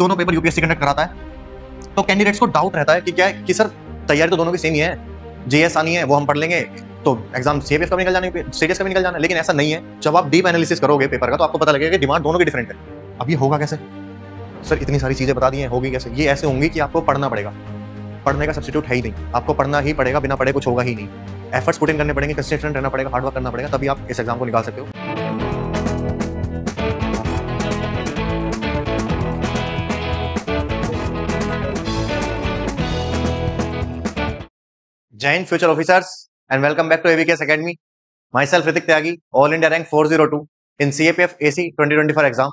दोनों paper UPSC conduct कराता है, तो कैंडिडेट्स को डाउट रहता है कि क्या है कि सर तैयारी तो दोनों की सेम ही है, जीएस आनी है वो हम पढ़ लेंगे तो एग्जाम सीएपीएफ का भी निकल जाना है, सीडीएस का भी निकल जाना है। लेकिन ऐसा नहीं है। जब आप डीप एनालिसिस करोगे पेपर का तो आपको पता लगेगा कि डिमांड दोनों की डिफरेंट है। अब ये होगा कैसे? सर इतनी सारी चीजें बता दी हैं, होगी कैसे? ये ऐसे होंगी कि आपको पढ़ना पड़ेगा, पढ़ने का सब्स्टिट्यूट है ही नहीं, आपको पढ़ना ही पड़ेगा, बिना पढ़े कुछ होगा ही नहीं। एफर्ट्स पुट इन करने पड़ेंगे, कंसिस्टेंट रहना पड़ेगा, हार्ड वर्क करना पड़ेगा, तभी आप इस एग्जाम को निकाल सकते हो। जय हिंद future officers and welcome back to AVKS academy. Myself Hrithik Tyagi, all India rank 402 in CAPF AC 2024 exam.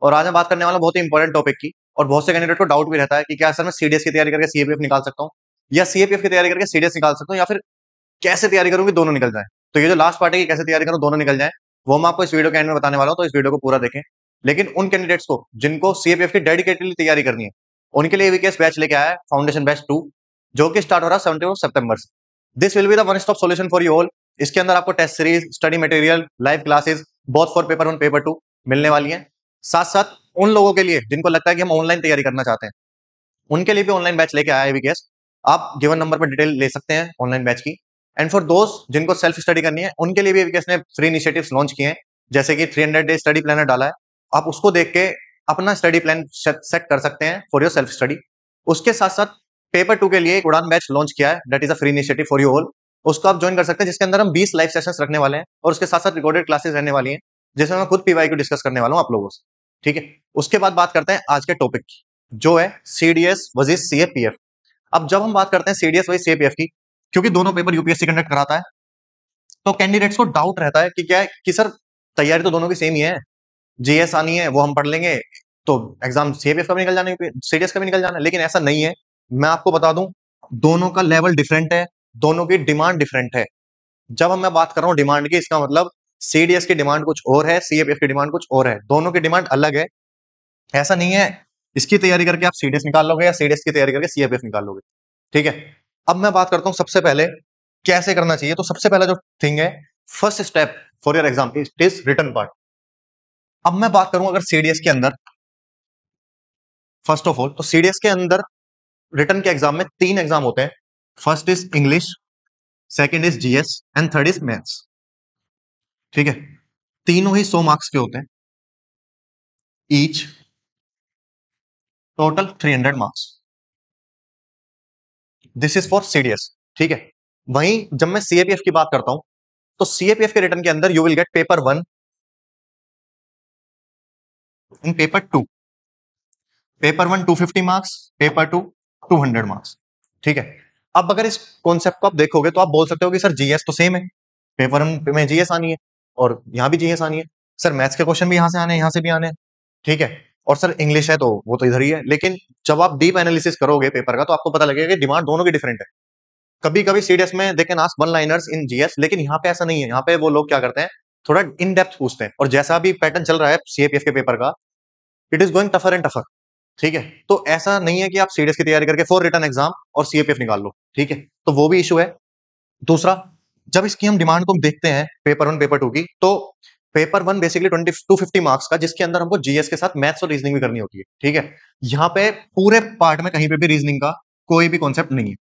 और आज मैं बात करने वाला बहुत ही इंपॉर्टेंट टॉपिक की, और बहुत से कैंडिडेट को डाउट भी रहता है कि क्या सर मैं सीडीएस की तैयारी करके सीएपीएफ निकाल सकता हूँ, या सीएपीएफ की तैयारी करके सीडीएस निकाल सकता हूँ, या फिर कैसे तैयारी करूँ कि दोनों निकल जाए। तो ये जो लास्ट पार्ट है कि कैसे तैयारी करूँ दोनों निकल जाए, वो मैं आपको इस वीडियो के एंड में बताने वाला हूँ, तो इस वीडियो को पूरा देखें। लेकिन उन कैंडिडेट्स को जिनको सीएपीएफ की डेडिकेटली तैयारी करनी है, उनके लिए एवीकेएस बैच लेके आया है, फाउंडेशन बैच 2, जो कि स्टार्ट हो रहा है 17 सितंबर से। This will be the one stop solution for you all. इसके अंदर आपको test series, study material, live classes both for paper 1 paper 2 मिलने वाली हैं। साथ साथ उन लोगों के लिए जिनको लगता है कि हम ऑनलाइन तैयारी करना चाहते हैं, उनके लिए भी ऑनलाइन बैच लेके आया है एवीकेएस। आप गिवन नंबर पर डिटेल ले सकते हैं ऑनलाइन बैच की। एंड फॉर दोस्त जिनको सेल्फ स्टडी करनी है, उनके लिए भी एवीकेएस ने फ्री इनिशिएटिव्स लॉन्च किए हैं, जैसे कि 300 डे स्टडी प्लानर डाला है। आप उसको देख के अपना स्टडी प्लान सेट कर सकते हैं फॉर योर सेल्फ स्टडी। उसके साथ साथ पेपर 2 के लिए एक उड़ान बैच लॉन्च किया है, that is a free initiative for you all. उसको आप ज्वाइन कर सकते हैं, जिसके अंदर हम 20 लाइव सेशंस रखने वाले हैं, और उसके साथ साथ रिकॉर्डेड क्लासेस रहने वाली हैं, जिसमें मैं खुद पीवाई को डिस्कस करने वाला हूं आप लोगों से। ठीक है, उसके बाद बात करते हैं आज के टॉपिक की, जो है सीडीएस वर्सेस सीएपीएफ। अब जब हम बात करते हैं सीडीएस वर्सेस सीएपीएफ की, क्योंकि दोनों पेपर यूपीएससी कंडक्ट कराता है, तो कैंडिडेट्स को डाउट रहता है कि क्या है कि सर तैयारी तो दोनों की सेम ही है, जीएस आनी है वो हम पढ़ लेंगे तो एग्जाम सीएपीएफ का भी निकल जाना है, सीडीएस का भी निकल जाना है। लेकिन ऐसा नहीं है। मैं आपको बता दूं, दोनों का लेवल डिफरेंट है, दोनों की डिमांड डिफरेंट है। जब मैं बात कर रहा हूं डिमांड की, इसका मतलब सीडीएस की डिमांड कुछ और है, सीएपीएफ की डिमांड कुछ और है, दोनों की डिमांड अलग है। ऐसा नहीं है इसकी तैयारी करके आप सीडीएस निकाल लोगे या सीडीएस की तैयारी करके सीएपीएफ निकाल लोगे। ठीक है, अब मैं बात करता हूं सबसे पहले कैसे करना चाहिए। तो सबसे पहला जो थिंग है, first step for your exam it is written part. अब मैं बात करूं अगर सीडीएस के अंदर, फर्स्ट ऑफ ऑल तो सीडीएस के अंदर रिटन के एग्जाम में 3 एग्जाम होते हैं। First is English, second is GS and third is maths. ठीक है, तीनों ही 100 मार्क्स के होते हैं each, total 300 marks. This is for CDS. ठीक है, वहीं जब मैं सीएपीएफ की बात करता हूं, तो सीएपीएफ के रिटर्न के अंदर you will get paper 1 in paper 2। Paper 1 250 marks, paper 2 200 marks. ठीक है, अब अगर इस कॉन्सेप्ट को आप देखोगे तो आप बोल सकते हो कि सर जीएस तो सेम है, पेपर 1 में जीएस आनी है और यहां भी जीएस आनी है। सर मैथ्स के क्वेश्चन भी यहां से आने हैं, यहां से भी आने हैं। ठीक है, और सर इंग्लिश है तो वो तो इधर ही है। लेकिन जब आप डीप एनालिसिस करोगे पेपर का तो आपको पता लगेगा कि डिमांड दोनों की डिफरेंट है। कभी कभी सीडीएस में they can ask one liners in GS, लेकिन यहाँ पे ऐसा नहीं है। यहाँ पे वो लोग क्या करते हैं, थोड़ा इन डेप्थ पूछते हैं। और जैसा भी पैटर्न चल रहा है सीएपीएफ के पेपर का, it is going tougher and tougher. ठीक है, तो ऐसा नहीं है कि आप सीडीएस की तैयारी करके फॉर रिटन एग्जाम और सीएपीएफ निकाल लो। ठीक है, तो वो भी इशू है। दूसरा, जब इसकी हम डिमांड को देखते हैं पेपर 1 पेपर 2 की, तो पेपर 1 बेसिकली 250 मार्क्स का, जिसके अंदर हमको जीएस के साथ मैथ्स और रीजनिंग भी करनी होती है। ठीक है, यहाँ पे पूरे पार्ट में कहीं पे भी रीजनिंग का कोई भी कॉन्सेप्ट नहीं है।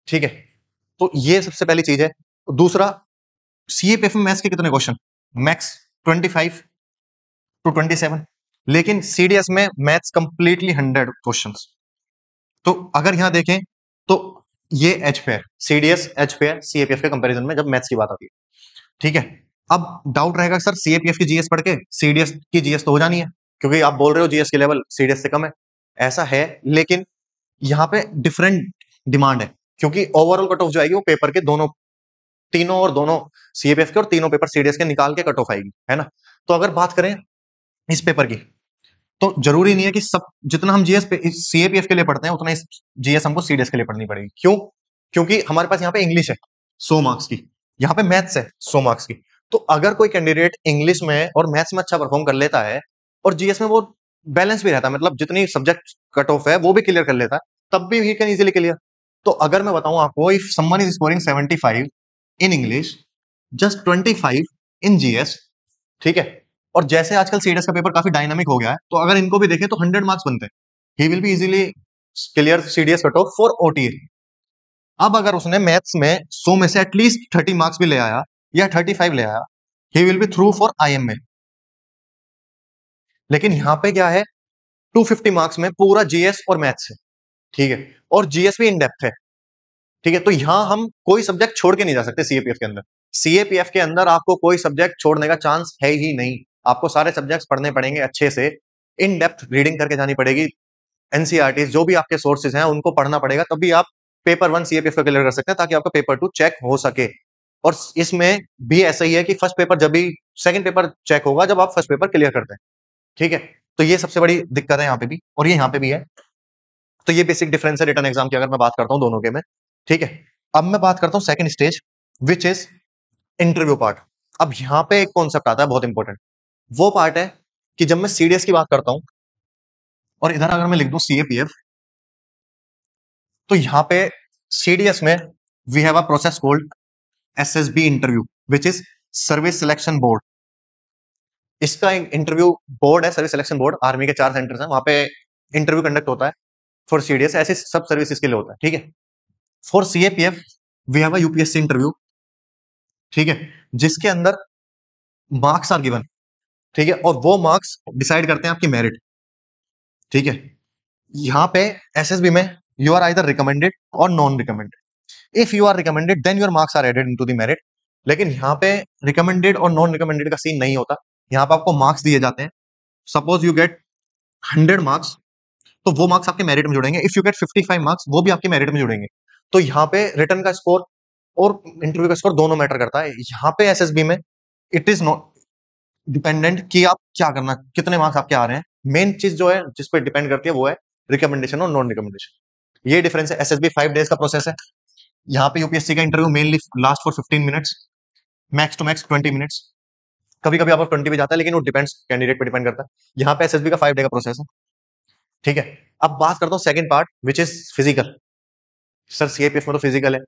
ठीक है, तो ये सबसे पहली चीज है। दूसरा, सीएपीएफ में मैथ्स के कितने क्वेश्चन, मैक्स 25 टू 27, लेकिन सीडीएस में मैथ्स कंप्लीटली 100 क्वेश्चंस। तो अगर यहां देखें तो ये एच पे है, सीडीएस एच पे है सीएपीएफ के कंपैरिजन में जब मैथ्स की बात आती है। ठीक है, अब डाउट रहेगा सर सीएपीएफ की जीएस पढ़ के सीडीएस की जीएस तो हो जानी है, क्योंकि आप बोल रहे हो जीएस के लेवल सीडीएस से कम है। ऐसा है, लेकिन यहाँ पे डिफरेंट डिमांड है, क्योंकि ओवरऑल कट ऑफ जो आएगी वो पेपर के दोनों, तीनों और दोनों सीएपीएफ के और तीनों पेपर सीडीएस के निकाल के कट ऑफ आएगी, है ना। तो अगर बात करें इस पेपर की, तो जरूरी नहीं है कि सब जितना हम जीएस सीएपीएफ के लिए पढ़ते हैं उतना इस जीएस हमको सीडीएस के लिए पढ़नी पड़ेगी। क्यों? क्योंकि हमारे पास यहाँ पे इंग्लिश है 100 मार्क्स की, यहाँ पे मैथ्स है 100 मार्क्स की। तो अगर कोई कैंडिडेट इंग्लिश में और मैथ्स में अच्छा परफॉर्म कर लेता है और जीएस में वो बैलेंस भी रहता है, मतलब जितनी सब्जेक्ट कट ऑफ है वो भी क्लियर कर लेता है, तब भी ही कैन इजीली क्लियर। तो अगर मैं बताऊं आपको, if someone is scoring 75 in English, just 25 in GS, ठीक है, और जैसे आजकल सीडीएस का पेपर काफी डायनामिक हो गया है, तो अगर इनको भी देखें तो 100 मार्क्स बनते हैं। He will be easily clear CDS cut off for OTA. अब अगर उसने मैथ्स में 100 में से एटलीस्ट 30 मार्क्स भी ले आया या 35 ले आया, he will be through for IMA. लेकिन यहां पे क्या है, 250 मार्क्स में पूरा जीएस और मैथ्स है, ठीक है, और जीएस भी इन डेप्थ है, ठीक है। तो यहां हम कोई सब्जेक्ट छोड़ के नहीं जा सकते सीएपीएफ के अंदर। सीएपीएफ के अंदर आपको कोई सब्जेक्ट छोड़ने का चांस है ही नहीं। आपको सारे सब्जेक्ट्स पढ़ने पड़ेंगे अच्छे से, इन डेप्थ रीडिंग करके जानी पड़ेगी। एनसीईआरटी जो भी आपके सोर्सेज हैं उनको पढ़ना पड़ेगा, तभी आप पेपर 1 सीएपीएफ का क्लियर कर सकते हैं, ताकि आपका पेपर 2 चेक हो सके। और इसमें भी ऐसा ही है कि फर्स्ट पेपर जब भी, सेकंड पेपर चेक होगा जब आप फर्स्ट पेपर क्लियर करते हैं, ठीक है। तो ये सबसे बड़ी दिक्कत है यहाँ पे भी, और ये यहाँ पे भी है। तो ये बेसिक डिफरेंस है रिटर्न एग्जाम की, अगर मैं बात करता हूँ दोनों के में, ठीक है। अब मैं बात करता हूँ second stage, which is interview part. अब यहां पे एक कॉन्सेप्ट आता है बहुत इंपॉर्टेंट। वो पार्ट है कि जब मैं सीडीएस की बात करता हूं और इधर अगर मैं लिख दूं सीएपीएफ, तो यहां पे सीडीएस में we have a process called SSB interview, which is service selection board. इसका इंटरव्यू बोर्ड है, सर्विस सिलेक्शन बोर्ड। आर्मी के 4 सेंटर्स हैं, वहां पे इंटरव्यू कंडक्ट होता है फॉर सीडीएस, ऐसे सब सर्विसेज के लिए होता है, ठीक है। For CAPF we have a UPSC interview, ठीक है, जिसके अंदर मार्क्स आर गिवन, ठीक है, और वो मार्क्स डिसाइड करते हैं आपकी मेरिट, ठीक है। यहां पे एसएसबी में यू आर आइदर रिकमेंडेड और non recommended. If you are recommended then your marks are added into the merit. लेकिन यहाँ पे रिकमेंडेड और नॉन रिकमेंडेड का सीन नहीं होता। यहाँ पे आपको मार्क्स दिए जाते हैं। सपोज यू गेट 100 मार्क्स, तो वो मार्क्स आपके मेरिट में जुड़ेंगे। इफ यू गेट 55 मार्क्स, वो भी आपके मेरिट में जुड़ेंगे। तो यहाँ पे रिटर्न का स्कोर और इंटरव्यू का स्कोर दोनों मैटर करता है। यहाँ पे एसएसबी में इट इज नॉट डिपेंडेंट कि आप क्या करना, कितने मार्क्स आपके आ रहे हैं। मेन चीज जो है जिस पे डिपेंड करती है वो है रिकमेंडेशन और नॉन रिकमेंडेशन। ये डिफरेंस है। एसएसबी 5 डेज का प्रोसेस है। यहाँ पे यूपीएससी का interview mainly last for 15 minutes, max to max 20 minutes. कभी कभी आपको 20 भी जाता है, लेकिन वो डिपेंड्स, कैंडिडेट पे डिपेंड करता है। यहाँ पे एसएसबी का 5 डे का प्रोसेस है, ठीक है। अब बात करता हूँ second part, which is physical. Sir CAPF में तो फिजिकल है,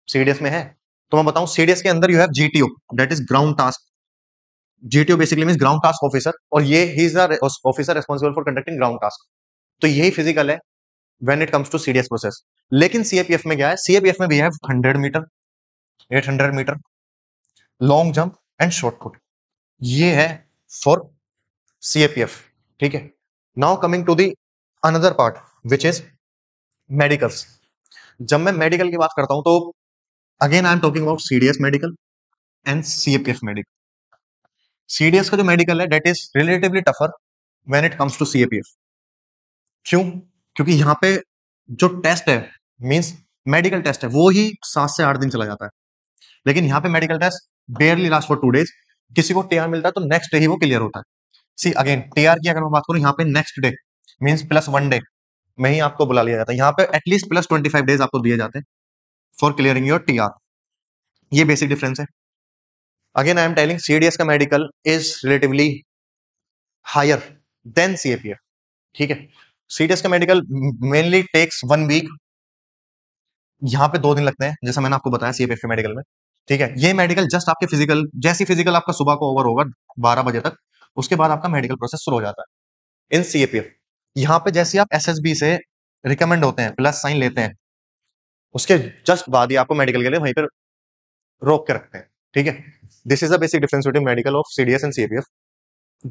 सीडीएस में है। तो मैं बताऊं, सीडीएस के अंदर you have GTO, that is ground task. GTO basically means ground task officer, और ये ही is the officer responsible for conducting ground task. तो यही फिजिकल है when it comes to CDS process. लेकिन सीएपीएफ में क्या है, सीएपीएफ में we have 100 metre, 800 metre, long jump and short put. ये है फॉर सीएपीएफ, ठीक है। Now coming to the another part, which is medicals. जब मैं मेडिकल की बात करता हूं, तो again I am talking about CDS medical and CAPF medical. CDS का जो मेडिकल है that is relatively tougher when it comes to CAPF. क्यों? क्योंकि यहाँ पे जो टेस्ट है, मींस मेडिकल टेस्ट है, वो ही 7 से 8 दिन चला जाता है। लेकिन यहाँ पे medical test barely last for 2 days. किसी को टीआर मिलता है तो नेक्स्ट डे ही वो क्लियर होता है। सी अगेन टीआर की अगर मैं बात करूं, यहाँ पे next day means plus 1 day में ही आपको बुला लिया जाता है। यहाँ पे एटलीस्ट प्लस 25 डेज आपको दिए जाते हैं फॉर क्लियरिंग योर टीआर। ये बेसिक डिफरेंस है। Again I am telling CDS का medical is relatively higher than CAPF, ठीक है। सीडीएस का मेडिकल मेनली टेक्स 1 वीक, यहाँ पे 2 दिन लगते हैं, जैसा मैंने आपको बताया सीएपीएफ के मेडिकल में, ठीक है। ये मेडिकल जस्ट आपके फिजिकल, जैसी फिजिकल आपका सुबह को ओवर होगा 12 बजे तक, उसके बाद आपका मेडिकल प्रोसेस शुरू हो जाता है इन सीएपीएफ। यहाँ पे जैसे आप एसएसबी से रिकमेंड होते हैं, प्लस साइन लेते हैं, उसके जस्ट बाद ही आपको मेडिकल के लिए वहीं पर रोक के रखते हैं, ठीक है। This is the basic difference between medical of CDS and CAPF.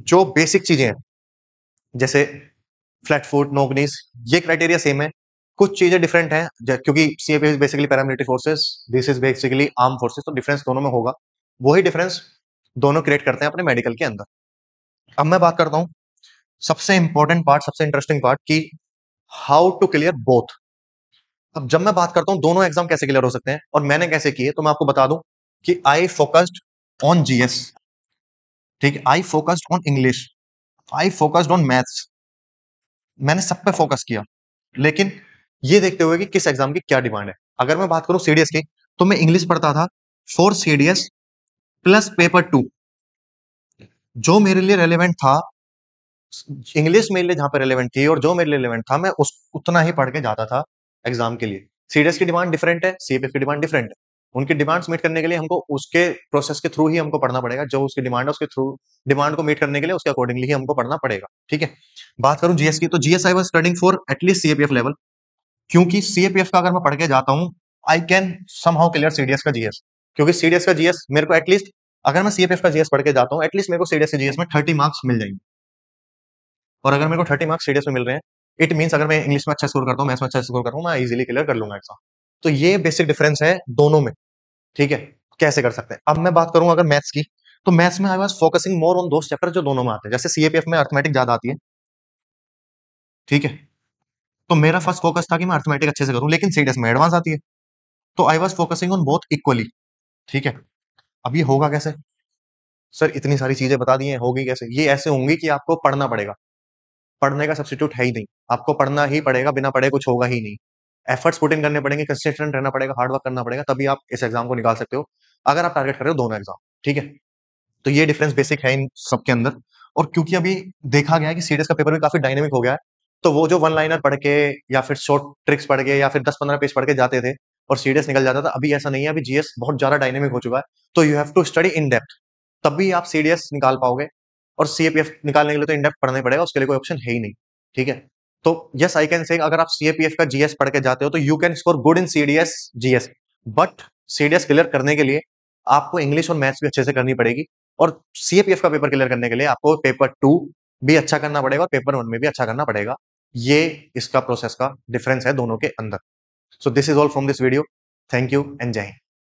जो बेसिक चीजें हैं जैसे फ्लैट फुट, नोगनीस, ये क्राइटेरिया सेम है। कुछ चीजें डिफरेंट हैं, क्योंकि CAPF is basically paramilitary forces, this is basically arm forces, तो डिफरेंस दोनों में होगा। वही डिफरेंस दोनों क्रिएट करते हैं अपने मेडिकल के अंदर। अब मैं बात करता हूं सबसे इंपॉर्टेंट पार्ट, सबसे इंटरेस्टिंग पार्ट, की हाउ टू क्लियर बोथ। अब जब मैं बात करता हूं दोनों एग्जाम कैसे क्लियर हो सकते हैं और मैंने कैसे किए, तो मैं आपको बता दूं कि आई फोकस्ड ऑन जीएस, ठीक है, I focused on English, I focused on maths. मैंने सब पे फोकस किया, लेकिन ये देखते हुए कि किस एग्जाम की क्या डिमांड है। अगर मैं बात करूं सीडीएस की, तो मैं इंग्लिश पढ़ता था फॉर सीडीएस प्लस पेपर 2। जो मेरे लिए रेलेवेंट था, इंग्लिश मेरे लिए जहां पर रेलेवेंट थी और जो मेरे लिए रेलेवेंट था, मैं उस उतना ही पढ़ के जाता था एग्जाम के लिए। सीडीएस की डिमांड डिफरेंट है, सीएपीएफ की डिमांड डिफरेंट है। उनकी डिमांड्स मीट करने के लिए हमको उसके प्रोसेस के थ्रू ही हमको पढ़ना पड़ेगा, जो उसकी डिमांड है उसके थ्रू डिमांड को मीट करने के लिए उसके अकॉर्डिंगली ही हमको पढ़ना पड़ेगा। ठीक है, बात करूं जीएस की, तो GS I was studying for at least CAPF level, क्योंकि सीएपीएफ का अगर मैं पढ़ के जाता हूं I can somehow clear CDS का जीएस, क्योंकि सीडीएस का जीएस मेरे को एटलीस्ट, अगर मैं सीएपीएफ का जीएस पढ़ के जाता हूं एटलीस्ट मेरे को सीडीएस के जीएस में 30 मार्क्स मिल जाएंगे। और अगर मेरे को 30 मार्क्स सीडीएस में मिल रहे हैं, इट मींस अगर मैं इंग्लिश में अच्छा स्कोर करता हूं, मैथ्स में अच्छा स्कोर करता हूं, मैं इजीली क्लियर कर लूंगा एग्जाम। तो ये बेसिक डिफरेंस है दोनों में। ठीक है, कैसे कर सकते हैं। अब मैं बात करूं अगर मैथ्स की, तो मैथ्स में I was focusing more on those chapter जो दोनों में आते हैं। जैसे सीएपीएफ में अर्थमेटिक ज्यादा आती है, ठीक है, तो मेरा फर्स्ट फोकस था कि मैं अर्थमेटिक अच्छे से करूं, लेकिन सीडीएस में एडवांस आती है, तो I was focusing on both equally. ठीक है, अब ये होगा कैसे? सर इतनी सारी चीजें बता दी हैं, होगी कैसे? ये ऐसे होंगी कि आपको पढ़ना पड़ेगा, पढ़ने का सब्स्टिट्यूट है ही नहीं, आपको पढ़ना ही पड़ेगा, बिना पढ़े कुछ होगा ही नहीं। एफर्ट्स पुट इन करने पड़ेंगे, कंसिस्टेंट रहना पड़ेगा, हार्ड वर्क करना पड़ेगा, तभी आप इस एग्जाम को निकाल सकते हो, अगर आप टारगेट कर रहे हो दोनों एग्जाम। ठीक है, तो ये डिफरेंस बेसिक है इन सबके अंदर। और क्योंकि अभी देखा गया है कि सीडीएस का पेपर भी काफी डायनेमिक हो गया है, तो वो जो वन लाइनर पढ़ के या फिर शॉर्ट ट्रिक्स पढ़ के या फिर 10-15 पेज पढ़ के जाते थे और सीडीएस निकल जाता था, अभी ऐसा नहीं है, अभी जीएस बहुत ज्यादा डायनेमिक हो चुका है, तो you have to study in depth, तभी आप सीडीएस निकाल पाओगे। और सीएपीएफ निकालने के लिए तो इन डेप्थ पढ़ना ही पड़ेगा, उसके लिए कोई ऑप्शन है ही नहीं। ठीक है, तो यस आई कैन से अगर आप सीएपीएफ का जीएस पढ़ के जाते हो तो you can score good in CDS GS, but CDS clear करने के लिए आपको इंग्लिश और मैथ्स भी अच्छे से करनी पड़ेगी, और सीएपीएफ का पेपर क्लियर करने के लिए आपको पेपर 2 भी अच्छा करना पड़ेगा और पेपर 1 में भी अच्छा करना पड़ेगा। ये इसका प्रोसेस का डिफरेंस है दोनों के अंदर। So this is all from this video. Thank you and जय हिंद।